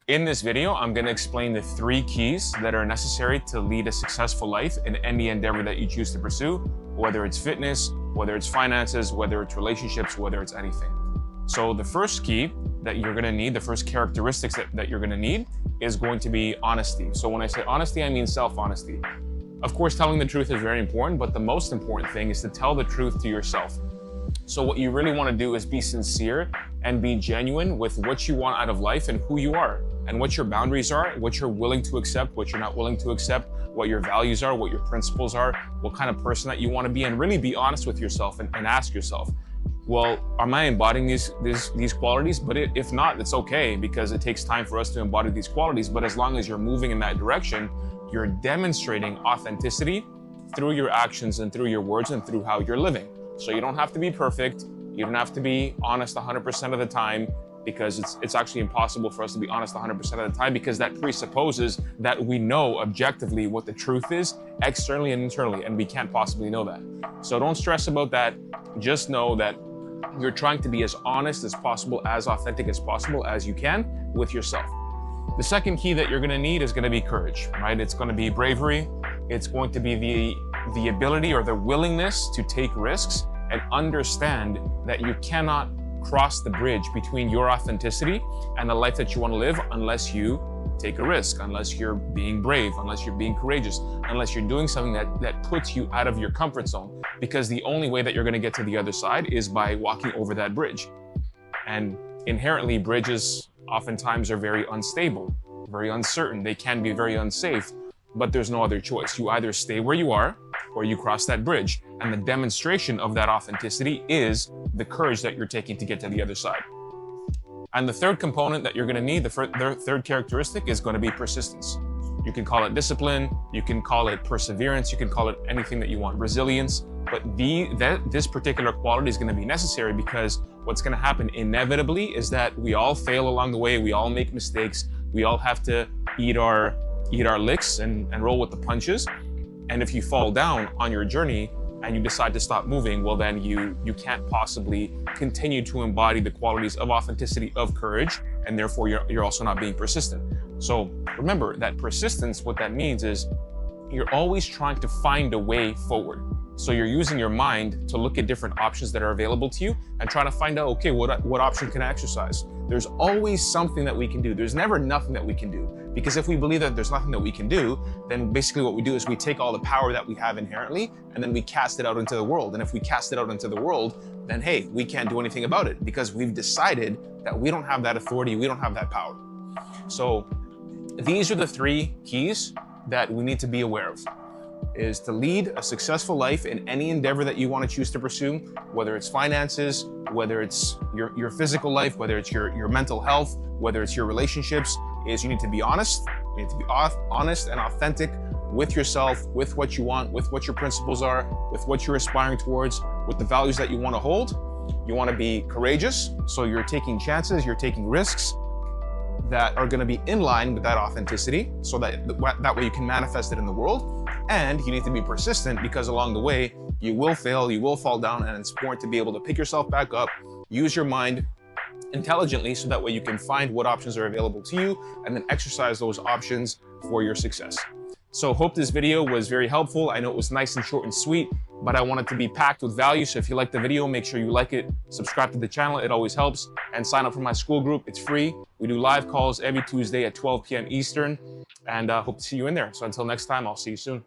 In this video, I'm going to explain the 3 keys that are necessary to lead a successful life in any endeavor that you choose to pursue, whether it's fitness, whether it's finances, whether it's relationships, whether it's anything. So the first key that you're going to need, the first characteristics that you're going to need is going to be honesty. So when I say honesty, I mean self-honesty. Of course, telling the truth is very important, but the most important thing is to tell the truth to yourself. So what you really want to do is be sincere and be genuine with what you want out of life and who you are and what your boundaries are, what you're willing to accept, what you're not willing to accept, what your values are, what your principles are, what kind of person that you want to be, and really be honest with yourself and ask yourself, well, am I embodying these qualities? But if not, it's okay, because it takes time for us to embody these qualities. But as long as you're moving in that direction, you're demonstrating authenticity through your actions and through your words and through how you're living. So you don't have to be perfect. You don't have to be honest 100% of the time, because it's actually impossible for us to be honest 100% of the time, because that presupposes that we know objectively what the truth is externally and internally, and we can't possibly know that. So don't stress about that. Just know that you're trying to be as honest as possible, as authentic as possible as you can with yourself. The second key that you're going to need is going to be courage, right? It's going to be bravery. It's going to be the ability or the willingness to take risks and understand that you cannot cross the bridge between your authenticity and the life that you want to live unless you take a risk, unless you're being brave, unless you're being courageous, unless you're doing something that puts you out of your comfort zone. Because the only way that you're going to get to the other side is by walking over that bridge. And inherently, bridges oftentimes are very unstable, very uncertain. They can be very unsafe, but there's no other choice. You either stay where you are or you cross that bridge. And the demonstration of that authenticity is the courage that you're taking to get to the other side. And the third component that you're going to need, the third characteristic, is going to be persistence. You can call it discipline, you can call it perseverance, you can call it anything that you want, resilience. But this particular quality is going to be necessary, because what's going to happen inevitably is that we all fail along the way, we all make mistakes, we all have to eat our licks and roll with the punches. And if you fall down on your journey and you decide to stop moving, well, then you can't possibly continue to embody the qualities of authenticity, of courage, and therefore you're also not being persistent. So remember that persistence, what that means is you're always trying to find a way forward. So you're using your mind to look at different options that are available to you and try to find out, okay, what option can I exercise? There's always something that we can do. There's never nothing that we can do. Because if we believe that there's nothing that we can do, then basically what we do is we take all the power that we have inherently and then we cast it out into the world. And if we cast it out into the world, then hey, we can't do anything about it, because we've decided that we don't have that authority, we don't have that power. So these are the 3 keys that we need to be aware of, is to lead a successful life in any endeavor that you want to choose to pursue, whether it's finances, whether it's your physical life, whether it's your mental health, whether it's your relationships, is you need to be honest. You need to be honest and authentic with yourself, with what you want, with what your principles are, with what you're aspiring towards, with the values that you want to hold. You want to be courageous, so you're taking chances, you're taking risks that are going to be in line with that authenticity, so that way you can manifest it in the world. And you need to be persistent, because along the way you will fail, you will fall down, and it's important to be able to pick yourself back up, use your mind intelligently, so that way you can find what options are available to you and then exercise those options for your success. So hope this video was very helpful. I know it was nice and short and sweet, but I want it to be packed with value. So if you like the video, make sure you like it, subscribe to the channel, it always helps, and sign up for my school group. It's free. We do live calls every Tuesday at 12 p.m. Eastern, and hope to see you in there. So until next time, I'll see you soon.